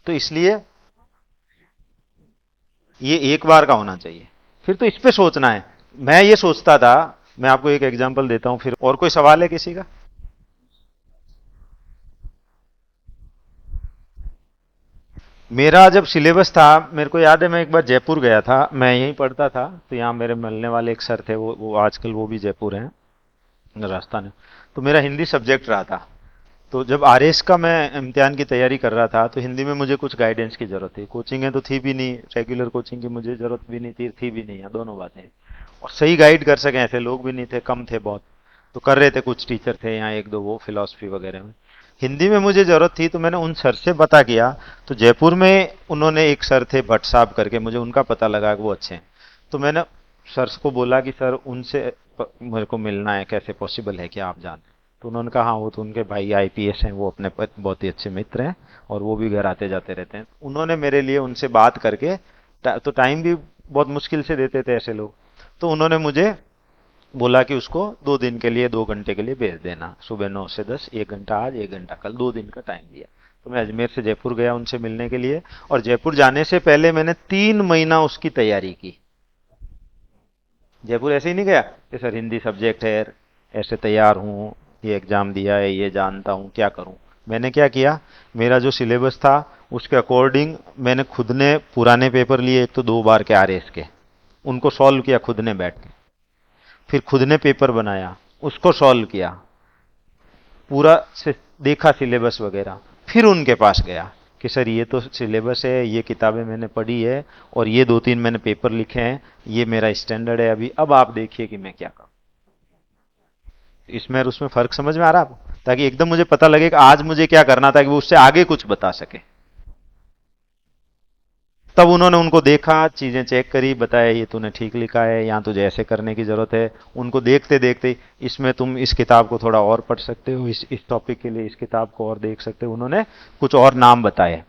तो इसलिए ये एक बार का होना चाहिए, फिर तो इस पे सोचना है। मैं ये सोचता था, मैं आपको एक एग्जांपल देता हूं, फिर और कोई सवाल है किसी का? मेरा जब सिलेबस था, मेरे को याद है मैं एक बार जयपुर गया था, मैं यहीं पढ़ता था, तो यहाँ मेरे मिलने वाले एक सर थे, वो आजकल वो भी जयपुर हैं, राजस्थान है। तो मेरा हिंदी सब्जेक्ट रहा था। तो जब आरएस का मैं इम्तिहान की तैयारी कर रहा था, तो हिंदी में मुझे कुछ गाइडेंस की जरूरत थी। कोचिंग है तो थी भी नहीं, रेगुलर कोचिंग की मुझे जरूरत भी नहीं थी भी नहीं, यहाँ दोनों बातें। और सही गाइड कर सके ऐसे लोग भी नहीं थे, कम थे बहुत। तो कर रहे थे, कुछ टीचर थे यहाँ एक दो, वो फिलॉसफी वगैरह में। हिंदी में मुझे जरूरत थी, तो मैंने उन सर से पता किया। तो जयपुर में उन्होंने एक सर थे भट्ट साहब करके, मुझे उनका पता लगा कि वो अच्छे हैं। तो मैंने सर को बोला कि सर उनसे मेरे को मिलना है, कैसे पॉसिबल है कि आप जान? तो उन्होंने कहा हाँ, वो तो उनके भाई आईपीएस हैं, वो अपने बहुत ही अच्छे मित्र हैं, और वो भी घर आते जाते रहते हैं। उन्होंने मेरे लिए उनसे बात करके, तो टाइम भी बहुत मुश्किल से देते थे ऐसे लोग, तो उन्होंने मुझे बोला कि उसको 2 दिन के लिए, 2 घंटे के लिए भेज देना, सुबह 9 से 10, 1 घंटा आज 1 घंटा कल, 2 दिन का टाइम दिया। तो मैं अजमेर से जयपुर गया उनसे मिलने के लिए, और जयपुर जाने से पहले मैंने 3 महीना उसकी तैयारी की। जयपुर ऐसे ही नहीं गया कि सर हिंदी सब्जेक्ट है, ऐसे तैयार हूँ, ये एग्जाम दिया है, ये जानता हूँ, क्या करूँ। मैंने क्या किया, मेरा जो सिलेबस था उसके अकॉर्डिंग मैंने खुद ने पुराने पेपर लिए, एक तो 2 बार के आरएस के, उनको सॉल्व किया खुद ने बैठ के। फिर खुद ने पेपर बनाया, उसको सॉल्व किया, पूरा से देखा सिलेबस वगैरह। फिर उनके पास गया कि सर ये तो सिलेबस है, ये किताबें मैंने पढ़ी है, और ये 2-3 मैंने पेपर लिखे हैं, ये मेरा स्टैंडर्ड है अभी, अब आप देखिए कि मैं क्या करूं। इसमें और उसमें फर्क समझ में आ रहा है आपको? ताकि एकदम मुझे पता लगे कि आज मुझे क्या करना था, कि वो उससे आगे कुछ बता सके। तब उन्होंने उनको देखा, चीजें चेक करी, बताया ये तूने ठीक लिखा है, यहाँ तुझे ऐसे करने की जरूरत है। उनको देखते देखते, इसमें तुम इस किताब को थोड़ा और पढ़ सकते हो, इस टॉपिक के लिए इस किताब को और देख सकते हो। उन्होंने कुछ और नाम बताए।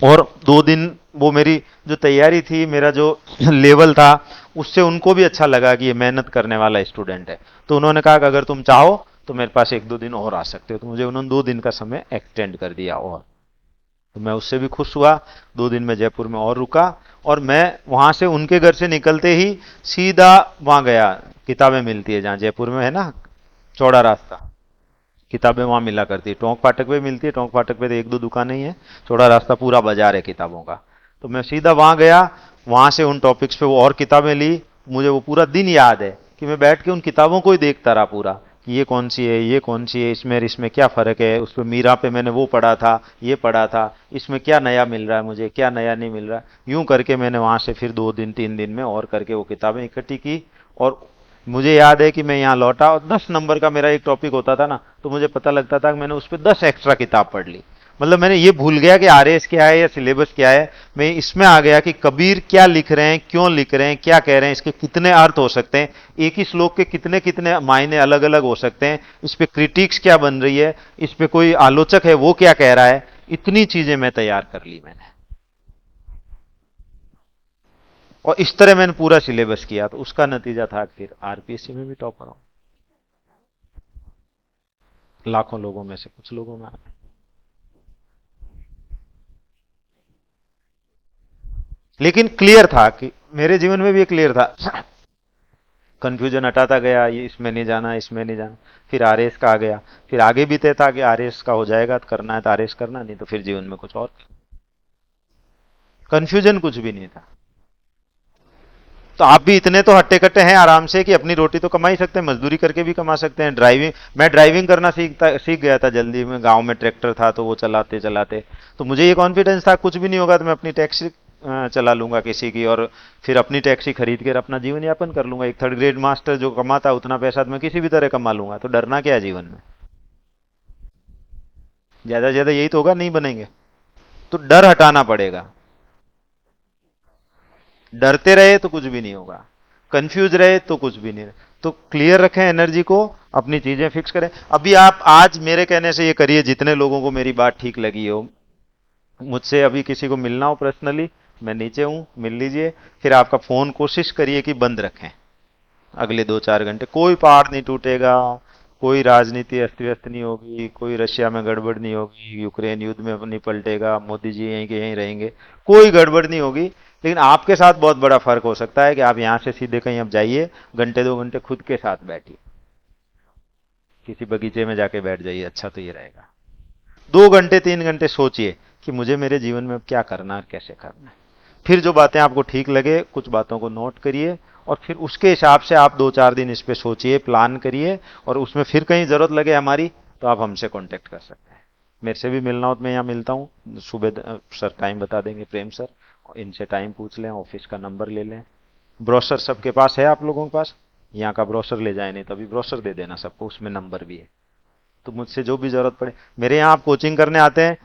और 2 दिन वो मेरी जो तैयारी थी, मेरा जो लेवल था, उससे उनको भी अच्छा लगा कि ये मेहनत करने वाला स्टूडेंट है। तो उन्होंने कहा कि अगर तुम चाहो तो मेरे पास 1-2 दिन और आ सकते हो। तो मुझे उन्होंने 2 दिन का समय एक्सटेंड कर दिया, और तो मैं उससे भी खुश हुआ। 2 दिन में जयपुर में और रुका, और मैं वहां से उनके घर से निकलते ही सीधा वहां गया। किताबें मिलती है जहां जयपुर में है ना, चौड़ा रास्ता, किताबें वहां मिला करती है। टोंक फाटक पे मिलती है, टोंक फाटक पे तो 1-2 दुकानें ही है, चौड़ा रास्ता पूरा बाजार है किताबों का। तो मैं सीधा वहां गया, वहां से उन टॉपिक्स पे वो और किताबें ली। मुझे वो पूरा दिन याद है कि मैं बैठ के उन किताबों को ही देखता रहा पूरा, कि ये कौन सी है, ये कौन सी है, इसमें इसमें क्या फर्क है। उस पर मीरा पे मैंने वो पढ़ा था, ये पढ़ा था, इसमें क्या नया मिल रहा है मुझे, क्या नया नहीं मिल रहा। यूं करके मैंने वहां से फिर 2 दिन 3 दिन में और करके वो किताबें इकट्ठी की। और मुझे याद है कि मैं यहाँ लौटा, और 10 नंबर का मेरा एक टॉपिक होता था ना, तो मुझे पता लगता था कि मैंने उस पर 10 एक्स्ट्रा किताब पढ़ ली। मतलब मैंने ये भूल गया कि आरएस क्या है या सिलेबस क्या है, मैं इसमें आ गया कि कबीर क्या लिख रहे हैं, क्यों लिख रहे हैं, क्या कह रहे हैं, इसके कितने अर्थ हो सकते हैं, एक ही श्लोक के कितने कितने मायने अलग अलग हो सकते हैं, इस पे क्रिटिक्स क्या बन रही है, इस पे कोई आलोचक है वो क्या कह रहा है। इतनी चीजें मैं तैयार कर ली मैंने, और इस तरह मैंने पूरा सिलेबस किया। तो उसका नतीजा था कि फिर आरपीएससी में भी टॉपर हूं, लाखों लोगों में से कुछ लोगों में। लेकिन क्लियर था कि मेरे जीवन में भी ये क्लियर था, कंफ्यूजन हटाता गया, ये इसमें नहीं जाना, इसमें नहीं जाना। फिर आरएस का आ गया, फिर आगे भी तय था कि आरएस का हो जाएगा तो करना है तो आरएस करना, नहीं तो फिर जीवन में कुछ और। कंफ्यूजन कुछ भी नहीं था। तो आप भी इतने तो हट्टे कट्टे हैं आराम से कि अपनी रोटी तो कमा ही सकते हैं, मजदूरी करके भी कमा सकते हैं। ड्राइविंग, मैं ड्राइविंग करना सीख गया था जल्दी में, गांव में ट्रैक्टर था तो वो चलाते चलाते, तो मुझे ये कॉन्फिडेंस था कुछ भी नहीं होगा तो मैं अपनी टैक्सी चला लूंगा किसी की, और फिर अपनी टैक्सी खरीद कर अपना जीवन यापन कर लूंगा। एक थर्ड ग्रेड मास्टर जो कमाता है उतना पैसा तो मैं किसी भी तरह कमा लूंगा, तो डरना क्या है जीवन में? ज्यादा से ज्यादा यही तो होगा, नहीं बनेंगे। तो डर हटाना पड़ेगा। डरते रहे तो कुछ भी नहीं होगा, कंफ्यूज रहे तो कुछ भी नहीं रहे। तो क्लियर रखें एनर्जी को, अपनी चीजें फिक्स करें। अभी आप आज मेरे कहने से ये करिए, जितने लोगों को मेरी बात ठीक लगी हो, मुझसे अभी किसी को मिलना हो पर्सनली, मैं नीचे हूं, मिल लीजिए। फिर आपका फोन कोशिश करिए कि बंद रखें, अगले 2-4 घंटे कोई पहाड़ नहीं टूटेगा, कोई राजनीति अस्त व्यस्त नहीं होगी, कोई रशिया में गड़बड़ नहीं होगी, यूक्रेन युद्ध में नहीं पलटेगा, मोदी जी यहीं के यहीं रहेंगे, कोई गड़बड़ नहीं होगी। लेकिन आपके साथ बहुत बड़ा फर्क हो सकता है कि आप यहां से सीधे कहीं अब जाइए, घंटे 2 घंटे खुद के साथ बैठिए, किसी बगीचे में जाके बैठ जाइए, अच्छा तो ये रहेगा। 2 घंटे 3 घंटे सोचिए कि मुझे मेरे जीवन में अब क्या करना है, कैसे करना है। फिर जो बातें आपको ठीक लगे, कुछ बातों को नोट करिए, और फिर उसके हिसाब से आप 2 4 दिन इस पे सोचिए, प्लान करिए, और उसमें फिर कहीं जरूरत लगे हमारी, तो आप हमसे कांटेक्ट कर सकते हैं। मेरे से भी मिलना हो तो मैं यहाँ मिलता हूँ सुबह, सर टाइम बता देंगे, प्रेम सर, इनसे टाइम पूछ लें, ऑफिस का नंबर ले लें। ब्रोशर सबके पास है, आप लोगों के पास? यहाँ का ब्रोशर ले जाए, नहीं तो अभी ब्रोशर दे देना सबको, उसमें नंबर भी है। तो मुझसे जो भी जरूरत पड़े, मेरे यहाँ आप कोचिंग करने आते हैं,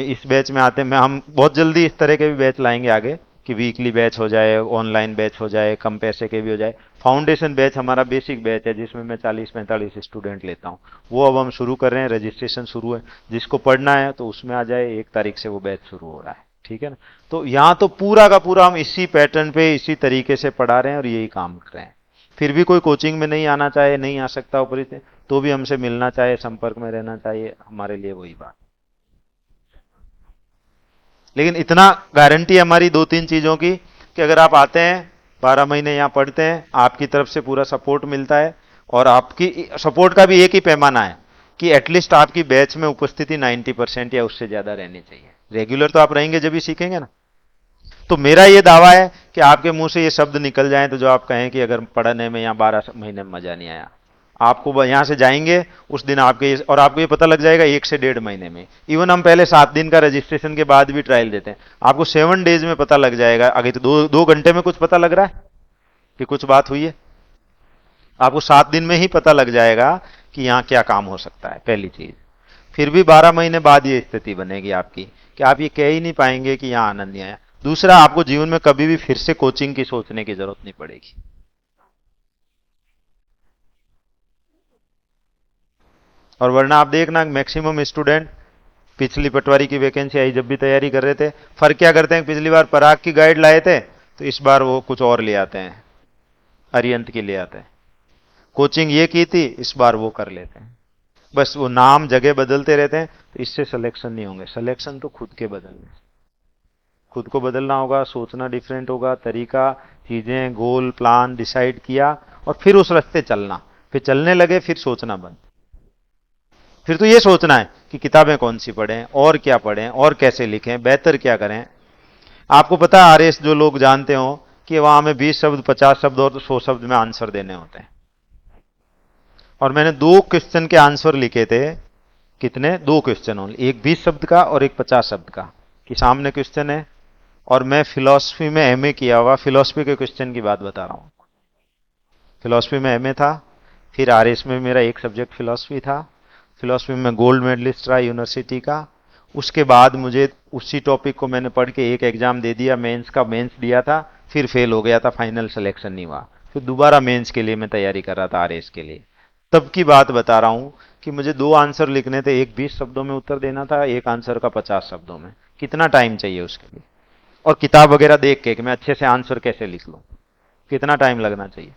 इस बैच में आते हैं, मैं हम बहुत जल्दी इस तरह के भी बैच लाएंगे आगे, कि वीकली बैच हो जाए, ऑनलाइन बैच हो जाए, कम पैसे के भी हो जाए। फाउंडेशन बैच हमारा बेसिक बैच है, जिसमें मैं 40 45 स्टूडेंट लेता हूँ, वो अब हम शुरू कर रहे हैं, रजिस्ट्रेशन शुरू है। जिसको पढ़ना है तो उसमें आ जाए, 1 तारीख से वो बैच शुरू हो रहा है, ठीक है ना। तो यहाँ तो पूरा का पूरा हम इसी पैटर्न पे, इसी तरीके से पढ़ा रहे हैं और यही काम कर रहे हैं। फिर भी कोई कोचिंग में नहीं आना चाहे, नहीं आ सकता ऊपर से, तो भी हमसे मिलना चाहे, संपर्क में रहना चाहिए, हमारे लिए वही बात। लेकिन इतना गारंटी है हमारी 2 3 चीजों की, कि अगर आप आते हैं, 12 महीने यहाँ पढ़ते हैं, आपकी तरफ से पूरा सपोर्ट मिलता है। और आपकी सपोर्ट का भी एक ही पैमाना है, कि एटलीस्ट आपकी बैच में उपस्थिति 90% या उससे ज्यादा रहनी चाहिए। रेगुलर तो आप रहेंगे जब भी सीखेंगे ना। तो मेरा ये दावा है कि आपके मुंह से ये शब्द निकल जाए, तो जो आप कहें कि अगर पढ़ने में यहाँ 12 महीने में मजा नहीं आया, आपको यहां से जाएंगे उस दिन आपके, और आपको ये पता लग जाएगा 1 से 1.5 महीने में। इवन हम पहले 7 दिन का रजिस्ट्रेशन के बाद भी ट्रायल देते हैं, आपको 7 डेज में पता लग जाएगा। अगर तो 2 घंटे में कुछ पता लग रहा है कि कुछ बात हुई है, आपको 7 दिन में ही पता लग जाएगा कि यहाँ क्या काम हो सकता है, पहली चीज। फिर भी 12 महीने बाद ये स्थिति बनेगी आपकी, कि आप ये कह ही नहीं पाएंगे कि यहाँ आनंद नहीं आया। दूसरा, आपको जीवन में कभी भी फिर से कोचिंग की सोचने की जरूरत नहीं पड़ेगी। और वरना आप देखना, मैक्सिमम स्टूडेंट पिछली पटवारी की वैकेंसी आई जब भी तैयारी कर रहे थे, फर्क क्या करते हैं, पिछली बार पराग की गाइड लाए थे, तो इस बार वो कुछ और ले आते हैं, अरियंत की ले आते हैं। कोचिंग ये की थी, इस बार वो कर लेते हैं। बस वो नाम जगह बदलते रहते हैं, तो इससे सिलेक्शन नहीं होंगे। सिलेक्शन तो खुद के बदलने, खुद को बदलना होगा, सोचना डिफरेंट होगा, तरीका, चीजें, गोल प्लान डिसाइड किया, और फिर उस रास्ते चलना। फिर चलने लगे, फिर सोचना बंद। फिर तो ये सोचना है कि किताबें कौन सी पढ़ें, और क्या पढ़ें, और कैसे लिखें, बेहतर क्या करें। आपको पता है आरएस जो लोग जानते हो, कि वहां में 20 शब्द 50 शब्द और 100 शब्द में आंसर देने होते हैं। और मैंने 2 क्वेश्चन के आंसर लिखे थे। कितने? 2 क्वेश्चन ओनली, एक 20 शब्द का और एक 50 शब्द का, कि सामने क्वेश्चन है। और मैं फिलॉसफी में एमए किया हुआ, फिलॉसफी के क्वेश्चन की बात बता रहा हूं। फिलॉसफी में एमए था, फिर आरएस में मेरा एक सब्जेक्ट फिलॉसफी था। फिलॉसफी में गोल्ड मेडलिस्ट रहा यूनिवर्सिटी का। उसके बाद मुझे उसी टॉपिक को मैंने पढ़ के एक एग्जाम दे दिया, मेंस का, मेंस दिया था, फिर फेल हो गया था, फाइनल सिलेक्शन नहीं हुआ। फिर दोबारा मेंस के लिए मैं तैयारी कर रहा था, आरएस के लिए। तब की बात बता रहा हूं, कि मुझे 2 आंसर लिखने थे, एक 20 शब्दों में उत्तर देना था, एक आंसर का 50 शब्दों में। कितना टाइम चाहिए उसके लिए? और किताब वगैरह देख के कि मैं अच्छे से आंसर कैसे लिख लूं, कितना टाइम लगना चाहिए?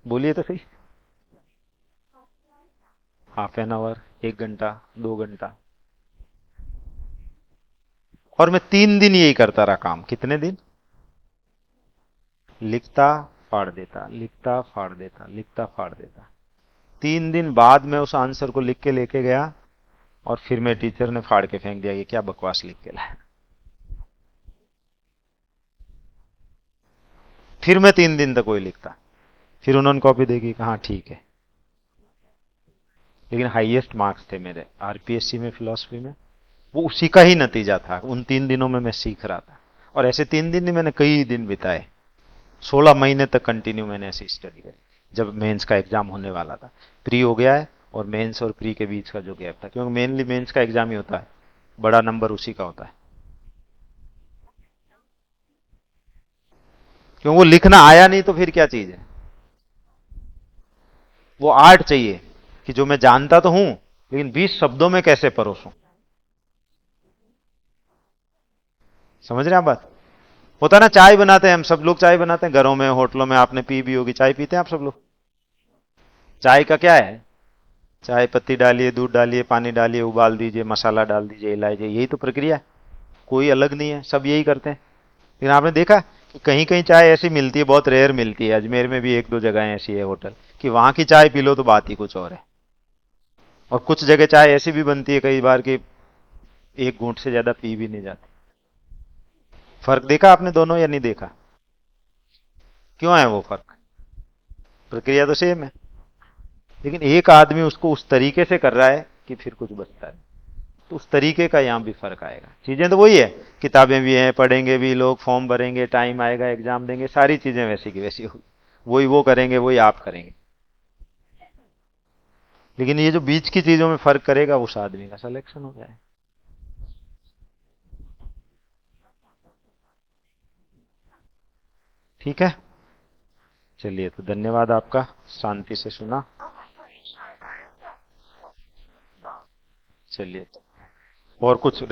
बोलिए तो सही। ½ एन आवर, 1 घंटा, 2 घंटा। और मैं 3 दिन यही करता रहा काम। कितने दिन? लिखता, फाड़ देता, लिखता, फाड़ देता, लिखता, फाड़ देता। 3 दिन बाद मैं उस आंसर को लिख के लेके गया, और फिर मैं टीचर ने फाड़ के फेंक दिया कि क्या बकवास लिख के लाया। फिर मैं 3 दिन तक वही लिखता। फिर उन्होंने कॉपी देखी, कहा ठीक है। लेकिन हाईएस्ट मार्क्स थे मेरे आरपीएससी में, फिलॉसफी में। वो उसी का ही नतीजा था, उन 3 दिनों में मैं सीख रहा था। और ऐसे 3 दिन नहीं, मैंने कई दिन बिताए। 16 महीने तक कंटिन्यू मैंने ऐसी स्टडी करी, जब मेंस का एग्जाम होने वाला था। प्री हो गया है, और मेंस और प्री के बीच का जो गैप था, क्योंकि मेनली मेंस का एग्जाम ही होता है, बड़ा नंबर उसी का होता है। क्योंकि वो लिखना आया नहीं, तो फिर क्या चीज है? वो आर्ट चाहिए, कि जो मैं जानता तो हूं, लेकिन 20 शब्दों में कैसे परोसूं। समझ रहे हैं आप बात? होता ना, चाय बनाते हैं हम सब लोग, चाय बनाते हैं घरों में, होटलों में, आपने पी भी होगी, चाय पीते हैं आप सब लोग। चाय का क्या है? चाय पत्ती डालिए, दूध डालिए, पानी डालिए, उबाल दीजिए, मसाला डाल दीजिए, इलायची, यही तो प्रक्रिया है। कोई अलग नहीं है, सब यही करते हैं। लेकिन आपने देखा कि कहीं कहीं चाय ऐसी मिलती है, बहुत रेयर मिलती है, अजमेर में भी एक दो जगह ऐसी है होटल, कि वहां की चाय पी लो तो बात ही कुछ और है। और कुछ जगह चाय ऐसी भी बनती है कई बार कि एक घूंट से ज्यादा पी भी नहीं जाती। फर्क देखा आपने दोनों या नहीं देखा? क्यों है वो फर्क? प्रक्रिया तो सेम है, लेकिन एक आदमी उसको उस तरीके से कर रहा है कि फिर कुछ बचता है। तो उस तरीके का यहाँ भी फर्क आएगा। चीजें तो वही है, किताबें भी हैं, पढ़ेंगे भी लोग, फॉर्म भरेंगे, टाइम आएगा, एग्जाम देंगे, सारी चीजें वैसी की वैसी होगी। वही वो करेंगे, वही आप करेंगे। लेकिन ये जो बीच की चीजों में फर्क करेगा, उस आदमी का सिलेक्शन हो जाए। ठीक है। चलिए, तो धन्यवाद आपका, शांति से सुना। चलिए, और कुछ